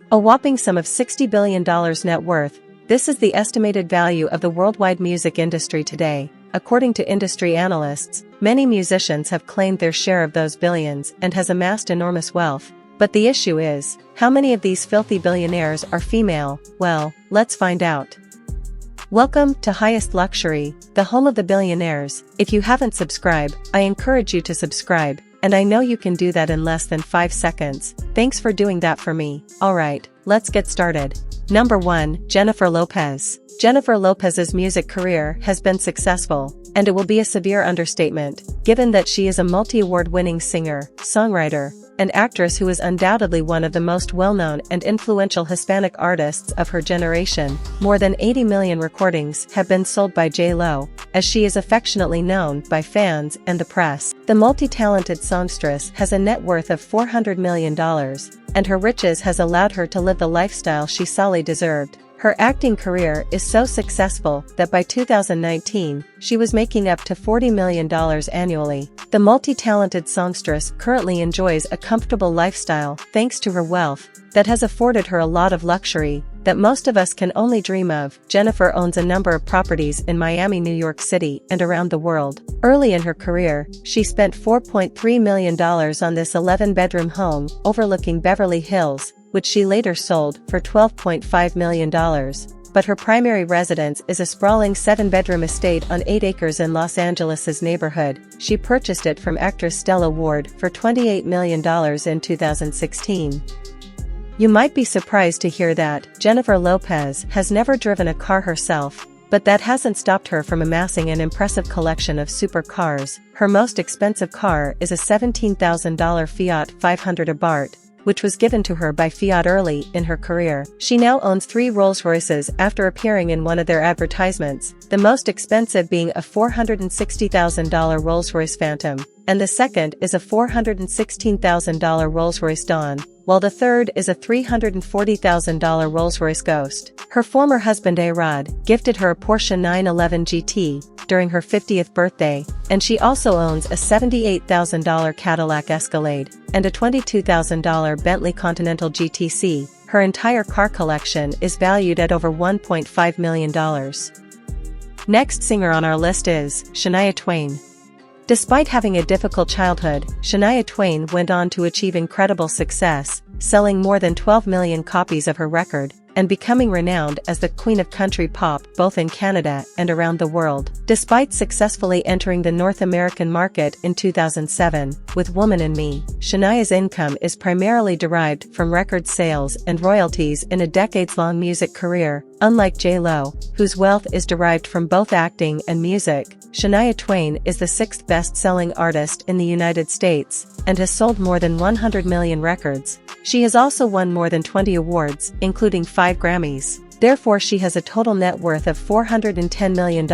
A whopping sum of $60 billion net worth. This is the estimated value of the worldwide music industry today. According to industry analysts, many musicians have claimed their share of those billions and has amassed enormous wealth. But the issue is, how many of these filthy billionaires are female? Well, let's find out. Welcome to Highest Luxury, the home of the billionaires. If you haven't subscribed, I encourage you to subscribe, and I know you can do that in less than 5 seconds. Thanks for doing that for me. Alright, let's get started. Number 1, Jennifer Lopez. Jennifer Lopez's music career has been successful, and it will be a severe understatement, given that she is a multi-award-winning singer, songwriter, and actress who is undoubtedly one of the most well-known and influential Hispanic artists of her generation. More than 80 million recordings have been sold by J.Lo, as she is affectionately known by fans and the press. The multi-talented songstress has a net worth of $400 million, and her riches has allowed her to live the lifestyle she solely deserved. Her acting career is so successful that by 2019, she was making up to $40 million annually. The multi-talented songstress currently enjoys a comfortable lifestyle thanks to her wealth that has afforded her a lot of luxury that most of us can only dream of. Jennifer owns a number of properties in Miami, New York City, and around the world. Early in her career, she spent $4.3 million on this 11-bedroom home overlooking Beverly Hills, which she later sold for $12.5 million. But her primary residence is a sprawling 7-bedroom estate on 8 acres in Los Angeles' neighborhood. She purchased it from actress Stella Ward for $28 million in 2016. You might be surprised to hear that Jennifer Lopez has never driven a car herself, but that hasn't stopped her from amassing an impressive collection of supercars. Her most expensive car is a $17,000 Fiat 500 Abarth, which was given to her by Fiat early in her career. She now owns 3 Rolls-Royces after appearing in one of their advertisements, the most expensive being a $460,000 Rolls-Royce Phantom, and the second is a $416,000 Rolls-Royce Dawn, while the third is a $340,000 Rolls-Royce Ghost. Her former husband A-Rod gifted her a Porsche 911 GT during her 50th birthday, and she also owns a $78,000 Cadillac Escalade and a $22,000 Bentley Continental GTC. Her entire car collection is valued at over $1.5 million. Next singer on our list is Shania Twain. Despite having a difficult childhood, Shania Twain went on to achieve incredible success, selling more than 12 million copies of her record, and becoming renowned as the Queen of Country Pop both in Canada and around the world. Despite successfully entering the North American market in 2007, with Woman in Me, Shania's income is primarily derived from record sales and royalties in a decades-long music career. Unlike J.Lo, whose wealth is derived from both acting and music, Shania Twain is the 6th best-selling artist in the United States, and has sold more than 100 million records. She has also won more than 20 awards, including 5 Grammys. Therefore, she has a total net worth of $410 million,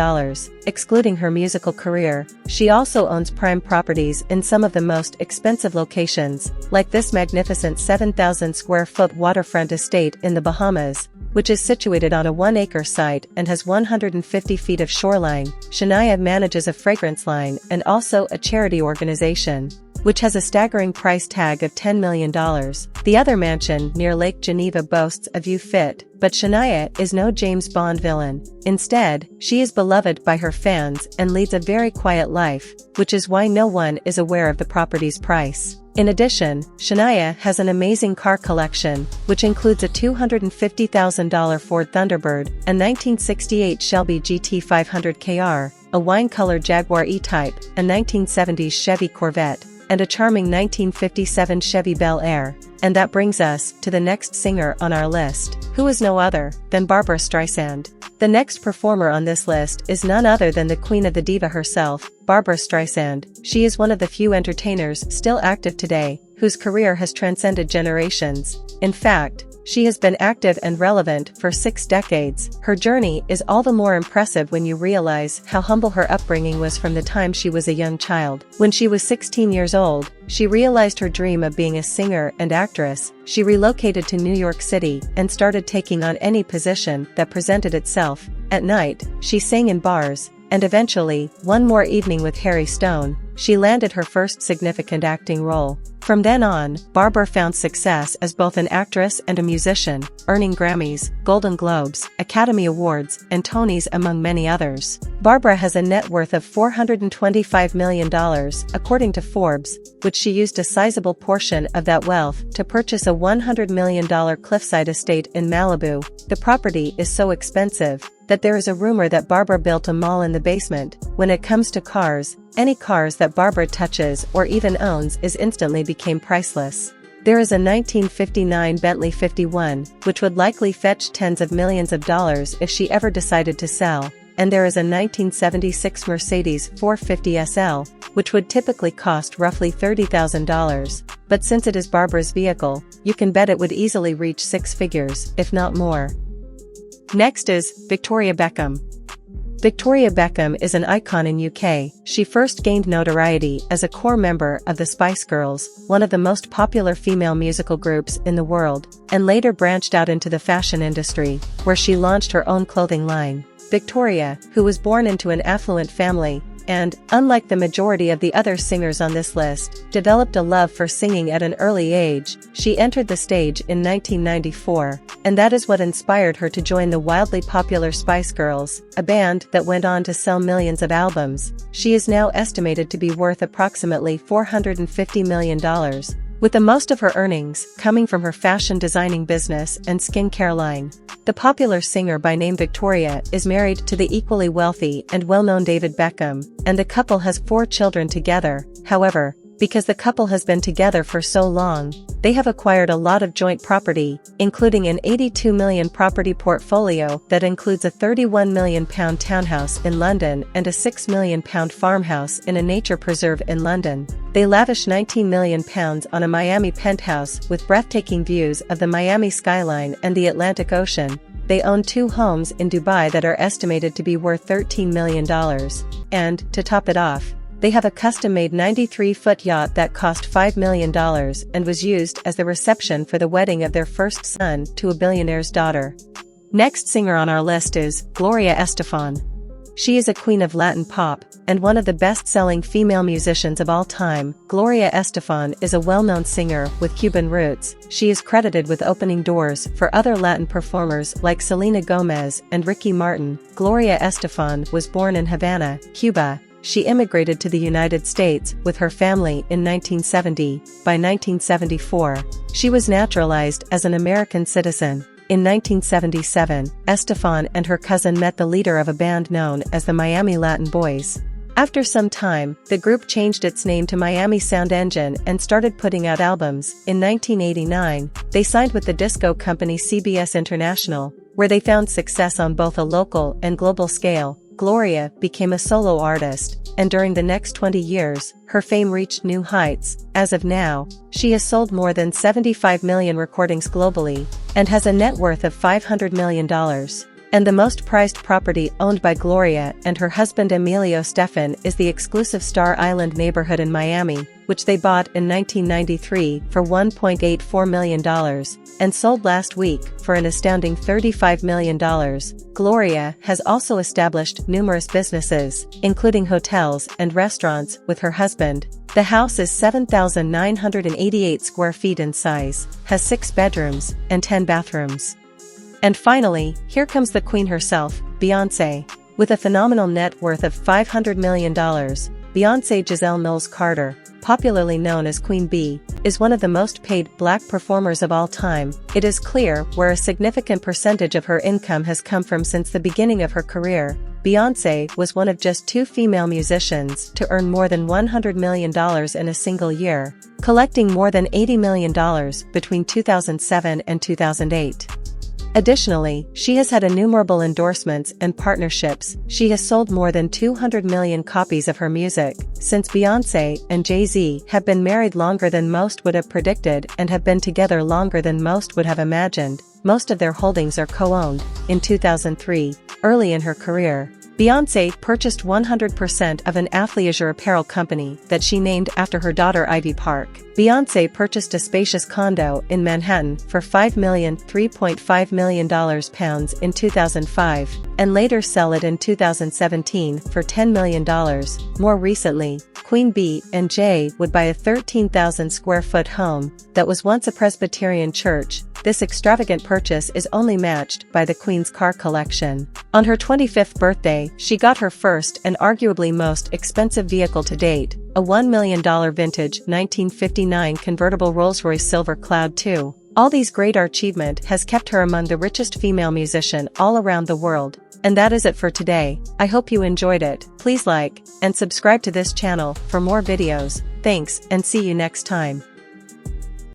excluding her musical career. She also owns prime properties in some of the most expensive locations, like this magnificent 7,000 square foot waterfront estate in the Bahamas, which is situated on a 1-acre site and has 150 feet of shoreline. Shania manages a fragrance line and also a charity organization, which has a staggering price tag of $10 million. The other mansion near Lake Geneva boasts a view fit, but Shania is no James Bond villain. Instead, she is beloved by her fans and leads a very quiet life, which is why no one is aware of the property's price. In addition, Shania has an amazing car collection, which includes a $250,000 Ford Thunderbird, a 1968 Shelby GT 500 KR, a wine-colored Jaguar E-Type, a 1970s Chevy Corvette, and a charming 1957 Chevy Bel Air. And that brings us to the next singer on our list, who is no other than Barbra Streisand. The next performer on this list is none other than the queen of the diva herself, Barbra Streisand. She is one of the few entertainers still active today, whose career has transcended generations. In fact, she has been active and relevant for 6 decades. Her journey is all the more impressive when you realize how humble her upbringing was from the time she was a young child. When she was 16 years old, she realized her dream of being a singer and actress. She relocated to New York City and started taking on any position that presented itself. At night, she sang in bars, and eventually, One More Evening with Harry Stone, she landed her first significant acting role. From then on, Barbara found success as both an actress and a musician, earning Grammys, Golden Globes, Academy Awards, and Tonys among many others. Barbara has a net worth of $425 million, according to Forbes, which she used a sizable portion of that wealth to purchase a $100 million cliffside estate in Malibu. The property is so expensive that there is a rumor that Barbara built a mall in the basement. When it comes to cars, any cars that Barbara touches or even owns instantly became priceless. There is a 1959 Bentley 51, which would likely fetch tens of millions of dollars if she ever decided to sell, and there is a 1976 Mercedes 450 SL, which would typically cost roughly $30,000, but since it is Barbara's vehicle, you can bet it would easily reach six figures, if not more. Next is Victoria Beckham. Victoria Beckham is an icon in UK. She first gained notoriety as a core member of the Spice Girls, one of the most popular female musical groups in the world, and later branched out into the fashion industry, where she launched her own clothing line. Victoria, who was born into an affluent family, and, unlike the majority of the other singers on this list, developed a love for singing at an early age. She entered the stage in 1994, and that is what inspired her to join the wildly popular Spice Girls, a band that went on to sell millions of albums. She is now estimated to be worth approximately $450 million, with the most of her earnings coming from her fashion designing business and skincare line. The popular singer by name Victoria is married to the equally wealthy and well-known David Beckham, and the couple has 4 children together. However, because the couple has been together for so long, they have acquired a lot of joint property, including an £82 million property portfolio that includes a £31 million townhouse in London and a £6 million farmhouse in a nature preserve in London. They lavish £19 million on a Miami penthouse with breathtaking views of the Miami skyline and the Atlantic Ocean. They own 2 homes in Dubai that are estimated to be worth $13 million. And, to top it off, they have a custom-made 93-foot yacht that cost $5 million and was used as the reception for the wedding of their first son to a billionaire's daughter. Next singer on our list is Gloria Estefan. She is a queen of Latin pop, and one of the best-selling female musicians of all time. Gloria Estefan is a well-known singer with Cuban roots. She is credited with opening doors for other Latin performers like Selena Gomez and Ricky Martin. Gloria Estefan was born in Havana, Cuba. She immigrated to the United States with her family in 1970. By 1974, she was naturalized as an American citizen. In 1977, Estefan and her cousin met the leader of a band known as the Miami Latin Boys. After some time, the group changed its name to Miami Sound Engine and started putting out albums. In 1989, they signed with the disco company CBS International, where they found success on both a local and global scale. Gloria became a solo artist, and during the next 20 years, her fame reached new heights. As of now, she has sold more than 75 million recordings globally, and has a net worth of $500 million. And the most prized property owned by Gloria and her husband Emilio Stefan is the exclusive Star Island neighborhood in Miami, which they bought in 1993 for $1.84 million, and sold last week for an astounding $35 million. Gloria has also established numerous businesses, including hotels and restaurants, with her husband. The house is 7,988 square feet in size, has 6 bedrooms, and 10 bathrooms. And finally, here comes the queen herself, Beyoncé. With a phenomenal net worth of $500 million, Beyoncé Giselle Knowles-Carter, popularly known as Queen Bee, is one of the most paid black performers of all time. It is clear where a significant percentage of her income has come from since the beginning of her career. Beyoncé was one of just 2 female musicians to earn more than $100 million in a single year, collecting more than $80 million between 2007 and 2008. Additionally, she has had innumerable endorsements and partnerships. She has sold more than 200 million copies of her music. Since Beyoncé and Jay-Z have been married longer than most would have predicted and have been together longer than most would have imagined, most of their holdings are co-owned. In 2003, early in her career, Beyoncé purchased 100% of an athleisure apparel company that she named after her daughter Ivy Park. Beyoncé purchased a spacious condo in Manhattan for $3.5 million in 2005, and later sell it in 2017 for $10 million. More recently, Queen B and J would buy a 13,000 square foot home that was once a Presbyterian church. This extravagant purchase is only matched by the Queen's car collection. On her 25th birthday, she got her first and arguably most expensive vehicle to date, a $1 million vintage 1959 convertible Rolls-Royce Silver Cloud II. All these great achievement has kept her among the richest female musician all around the world. And that is it for today. I hope you enjoyed it. Please like and subscribe to this channel for more videos. Thanks and see you next time.